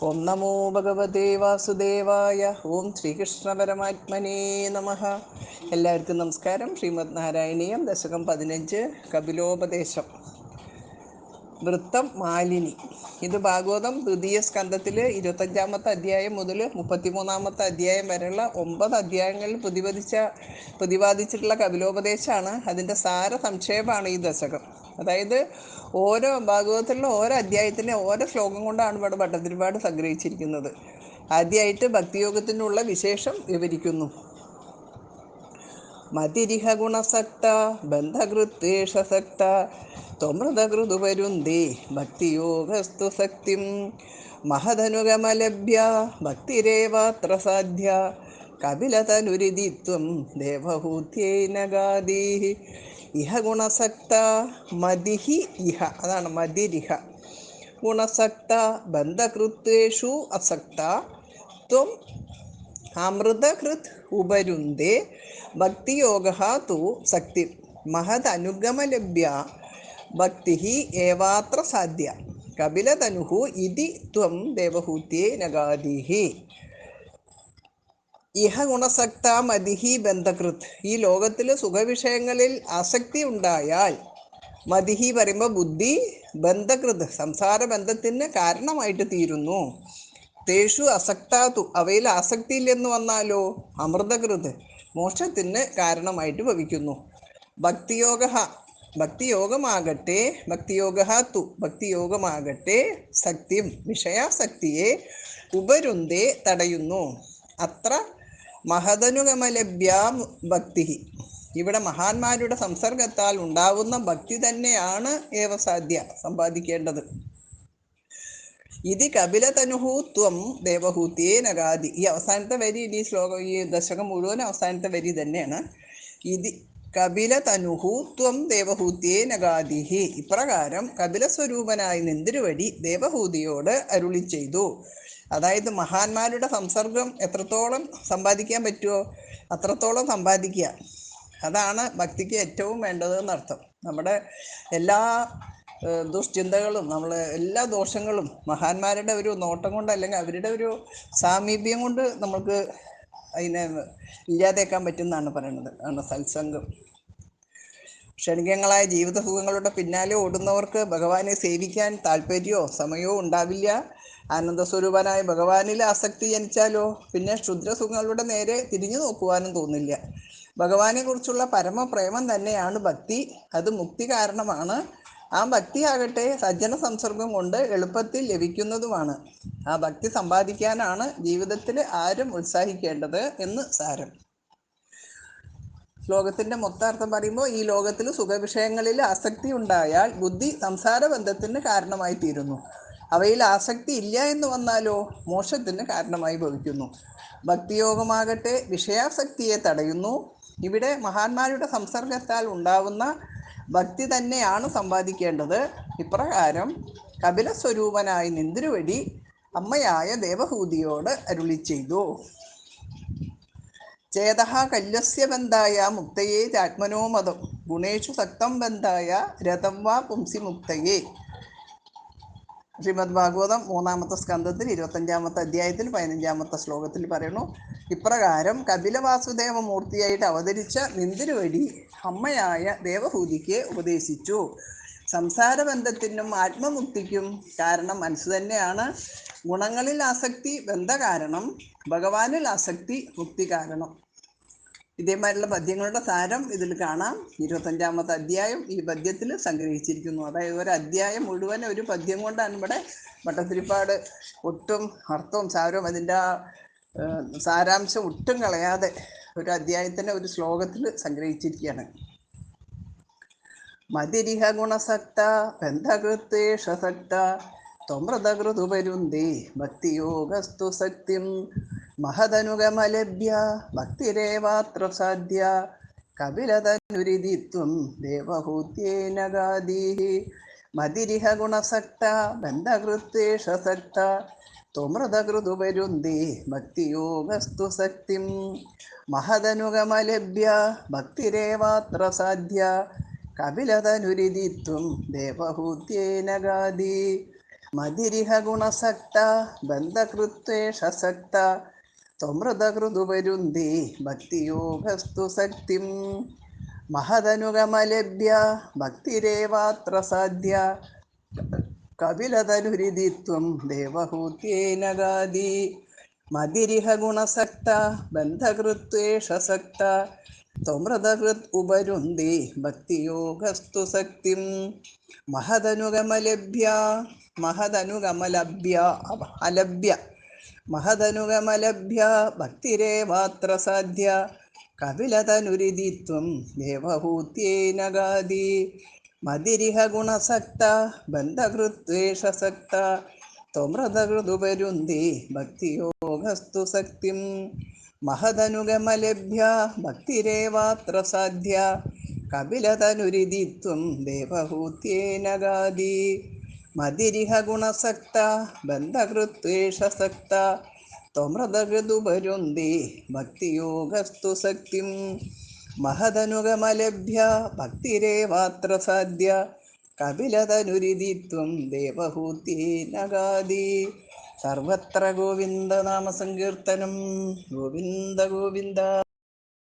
ഓം നമോ ഭഗവതേ വാസുദേവായ. ഓം ശ്രീകൃഷ്ണ പരമാത്മനേ നമഃ. എല്ലാവർക്കും നമസ്കാരം. ശ്രീമദ് നാരായണീയം ദശകം 15 കപിലോപദേശം. വൃത്തം മാലിനി. ഇത് ഭാഗവതം ദ്വിതീയ സ്കന്ധത്തിൽ 25-ാമത്തെ അധ്യായം മുതൽ 33-ാമത്തെ അധ്യായം വരെയുള്ള 9 അധ്യായങ്ങളിൽ പ്രതിപാദിച്ചിട്ടുള്ള കപിലോപദേശമാണ്. അതിൻ്റെ സാര സംക്ഷേപമാണ് ഈ ദശകം. അതായത് ഓരോ ഭാഗവതത്തിലുള്ള ഓരോ അധ്യായത്തിൻ്റെ ഓരോ ശ്ലോകം കൊണ്ടാണ് ഇവിടെ ഭട്ടതിരിപ്പാട് സംഗ്രഹിച്ചിരിക്കുന്നത്. ആദ്യമായിട്ട് ഭക്തിയോഗത്തിനുള്ള വിശേഷം വിവരിക്കുന്നു. മതിരിഹ ഗുണസക്ത ബന്ധകൃത്വേഷസക്ത ത്വമൃതകൃതുപരുന്ദേ ഭക്തിയോഗസ്തു സക്തിം മഹദനുഗമലഭ്യ ഭക്തിരേവാത്ര സാധ്യ കപിലതനുരിതിത്വം ദേവഹൂത്യേന ഗാദീഹി. ഇഹ ഗുണസക്ത മതിഹി ഇഹ, അതാണ് മതിരിഹ. ഗുണസക്ത ബന്ധകൃത്വേഷു അസക്ത ത്വം അമൃതകൃത് ഉപരുന്ദേ ഭക്തിയോഗഃ തു സക്തി മഹദ് അനുഗമലഭ്യ ഭക്തി ഏവാത്ര സാധ്യ കപിലതനുഃ ഇതി ത്വം ദേവഹൂത്യേ നഗാദീഹി. ഇഹ ഗുണസക്ത മതിഹി ബന്ധകൃത്. ഈ ലോകത്തിൽ സുഖവിഷയങ്ങളിൽ ആസക്തി ഉണ്ടായാൽ, മതിഹി പറയുമ്പോൾ ബുദ്ധി, ബന്ധകൃത് സംസാര ബന്ധത്തിന് കാരണമായിട്ട് തീരുന്നു. തേഷു അസക്താതു, അവയിൽ ആസക്തിയില്ലെന്ന് വന്നാലോ അമൃതകൃത് മോക്ഷത്തിന് കാരണമായിട്ട് ഭവിക്കുന്നു. ഭക്തിയോഗമാകട്ടെ ഭക്തിയോഗമാകട്ടെ സക്തിം വിഷയാസക്തിയെ ഉപരുന്ദേ തടയുന്നു. അത്ര മഹദനുഗമലഭ്യാ ഭക്തി. ഇവിടെ മഹാന്മാരുടെ സംസർഗത്താൽ ഉണ്ടാവുന്ന ഭക്തി തന്നെയാണ് ഏവസാധ്യ സമ്പാദിക്കേണ്ടത്. ഇത് കപിലതനുഹു ത്വം ദേവഹൂത്യേ നഗാദി. ഈ അവസാനത്തെ വരി, ഈ ശ്ലോകം, ഈ ദശകം മുഴുവൻ അവസാനത്തെ വരി തന്നെയാണ്. ഇത് കപിലതനുഹു ത്വം ദേവഹൂത്യേ നഗാദിഹി. ഇപ്രകാരം കപിലസ്വരൂപനായി നിന്തിരുവടി ദേവഹൂതിയോട് അരുളി ചെയ്തു. അതായത് മഹാന്മാരുടെ സംസർഗം എത്രത്തോളം സമ്പാദിക്കാൻ പറ്റുമോ അത്രത്തോളം സമ്പാദിക്കുക. അതാണ് ഭക്തിക്ക് ഏറ്റവും വേണ്ടതെന്നർത്ഥം. നമ്മുടെ എല്ലാ ദുഷ്ചിന്തകളും, എല്ലാ ദോഷങ്ങളും മഹാന്മാരുടെ ഒരു നോട്ടം കൊണ്ട്, അല്ലെങ്കിൽ അവരുടെ ഒരു സാമീപ്യം കൊണ്ട് നമുക്ക് അതിനെ ഇല്ലാതേക്കാൻ പറ്റുമെന്നാണ് പറയുന്നത്. ആണ് സത്സംഗം. ക്ഷണികങ്ങളായ ജീവിത സുഖങ്ങളുടെ പിന്നാലെ ഓടുന്നവർക്ക് ഭഗവാനെ സേവിക്കാൻ താല്പര്യമോ സമയമോ ഉണ്ടാവില്ല. ആനന്ദസ്വരൂപനായ ഭഗവാനിൽ ആസക്തി ജനിച്ചാലോ പിന്നെ ക്ഷുദ്രസുഖങ്ങളുടെ നേരെ തിരിഞ്ഞു നോക്കുവാനും തോന്നില്ല. ഭഗവാനെ കുറിച്ചുള്ള പരമപ്രേമം തന്നെയാണ് ഭക്തി. അത് മുക്തി കാരണമാണ്. ആ ഭക്തിയാകട്ടെ സജ്ജന സംസർഗം കൊണ്ട് എളുപ്പത്തിൽ ലഭിക്കുന്നതുമാണ്. ആ ഭക്തി സമ്പാദിക്കാനാണ് ജീവിതത്തിൽ ആരും ഉത്സാഹിക്കേണ്ടത് എന്ന് സാരം. ശ്ലോകത്തിന്റെ മൊത്താർത്ഥം പറയുമ്പോൾ, ഈ ലോകത്തിൽ സുഖവിഷയങ്ങളിൽ ആസക്തി ഉണ്ടായാൽ ബുദ്ധി സംസാര ബന്ധത്തിന് കാരണമായി തീരുന്നു. അവയിൽ ആസക്തി ഇല്ല എന്ന് വന്നാലോ മോക്ഷത്തിന് കാരണമായി ഭവിക്കുന്നു. ഭക്തിയോഗമാകട്ടെ വിഷയാസക്തിയെ തടയുന്നു. ഇവിടെ മഹാന്മാരുടെ സംസർഗത്താൽ ഉണ്ടാവുന്ന ഭക്തി തന്നെയാണ് സമ്പാദിക്കേണ്ടത്. ഇപ്രകാരം കപിലസ്വരൂപനായി നിന്തിരുവടി അമ്മയായ ദേവഹൂതിയോട് അരുളി ചെയ്തു. ചേതഃ കല്യസ്യ ബന്ധായ മുക്തയേ ചാത്മനോ മതം ഗുണേഷു സക്തം ബന്ധായ രഥം വാ പുംസി മുക്തയേ. ശ്രീമദ് ഭാഗവതം 3-ാമത്തെ സ്കന്ധത്തിൽ 25-ാമത്തെ അധ്യായത്തിൽ 15-ാമത്തെ ശ്ലോകത്തിൽ പറയുന്നു. ഇപ്രകാരം കപിലവാസുദേവ മൂർത്തിയായിട്ട് അവതരിച്ച നിന്തിരുവടി അമ്മയായ ദേവഹൂതിക്ക് ഉപദേശിച്ചു. സംസാരബന്ധത്തിനും ആത്മമുക്തിക്കും കാരണം മനസ്സ് തന്നെയാണ്. ഗുണങ്ങളിൽ ആസക്തി ബന്ധകാരണം, ഭഗവാനിൽ ആസക്തി മുക്തി കാരണം. ഇതേമാതിരിയുള്ള പദ്യങ്ങളുടെ സാരം ഇതിൽ കാണാം. 25-ാമത്തെ അധ്യായം ഈ പദ്യത്തിൽ സംഗ്രഹിച്ചിരിക്കുന്നു. അതായത് ഒരു അധ്യായം മുഴുവൻ ഒരു പദ്യം കൊണ്ടാണ് ഇവിടെ ഭട്ടതിരിപ്പാട് ഒട്ടും അർത്ഥവും സാരവും അതിൻ്റെ സാരാംശം ഒട്ടും കളയാതെ ഒരു അധ്യായത്തിൻ്റെ ഒരു ശ്ലോകത്തിൽ സംഗ്രഹിച്ചിരിക്കുകയാണ്. മതിരിഹ ഗുണസക്ത ബന്ധകൃത്വേഷസക്ത ത്വമൃതകൃതുപരുന്ദേ ഭക്തിയോഗസ്തു സക്തിം മഹദനുഗമലഭ്യ ഭക്തിരേവാത്ര സാധ്യ കപിലതനുരിതിത്വം ദേവഹൂത്യേന ഗാദീഹി. മതിരിഹ ഗുണസക്ത ബന്ധകൃത്വേഷസക്ത ത്വമൃതകൃതുപരുന്ദേ ഭക്തിയോഗസ്തു സക്തിം മഹദനുഗമലഭ്യ ഭക്തിരേവാത്ര സാധ്യ കപിലതനുരിതിത്വം ദേവഹൂത്യേന ഗാദി. മതിരിഹ ഗുണസക്ത ബന്ധകൃത്വേഷസക്ത ത്വമൃതകൃതുപരുന്തി ഭക്തിയോഗസ്തു സക്തിം മഹദനുഗമലഭ്യ ഭക്തിരേവാത്ര സാധ്യ കപിലതനുരിതിത്വം ദേവഹൂത്യേന ഗാദി മതിരിഹ ഗുണസക്ത ബന്ധകൃത്വേഷസക്ത ത്വമൃതകൃത് ഉപരുന്തി ഭക്തിയോഗസ്തു സക്തിം മഹദനുഗമലഭ്യ മഹദനുഗമലഭ്യ അലഭ്യ മഹദനുഗമലഭ്യ ഭക്തിരേവാത്ര സാധ്യ കപിലതനുരിതിത്വം ദേവഹൂത്യേന ഗാദി മതിരിഹ ഗുണസക്ത ബന്ധകൃത്വേഷസക്ത ത്വമൃതകൃതുപരുന്തി ഭക്തിയോഗസ്തു സക്തിം മഹദനുഗമലഭ്യ ഭക്തിരേവാത്ര സാധ്യ കപിലതനുരിതിത്വം ദേവഹൂത്യേന ഗാദി മതിരിഹ ഗുണസക്ത ബന്ധകൃത്വേഷസക്ത ത്വമൃതകൃതുപരുന്തി ഭക്തിയോഗസ്തു സക്തിം മഹദനുഗമലഭ്യ ഭക്തിരേവാത്ര സാധ്യ കപിലതനുരിതിത്വം ദേവഹൂത്യേന ഗാദി. സർവത്ര ഗോവിന്ദനാമസങ്കീർത്തനം. ഗോവിന്ദ ഗോവിന്ദ.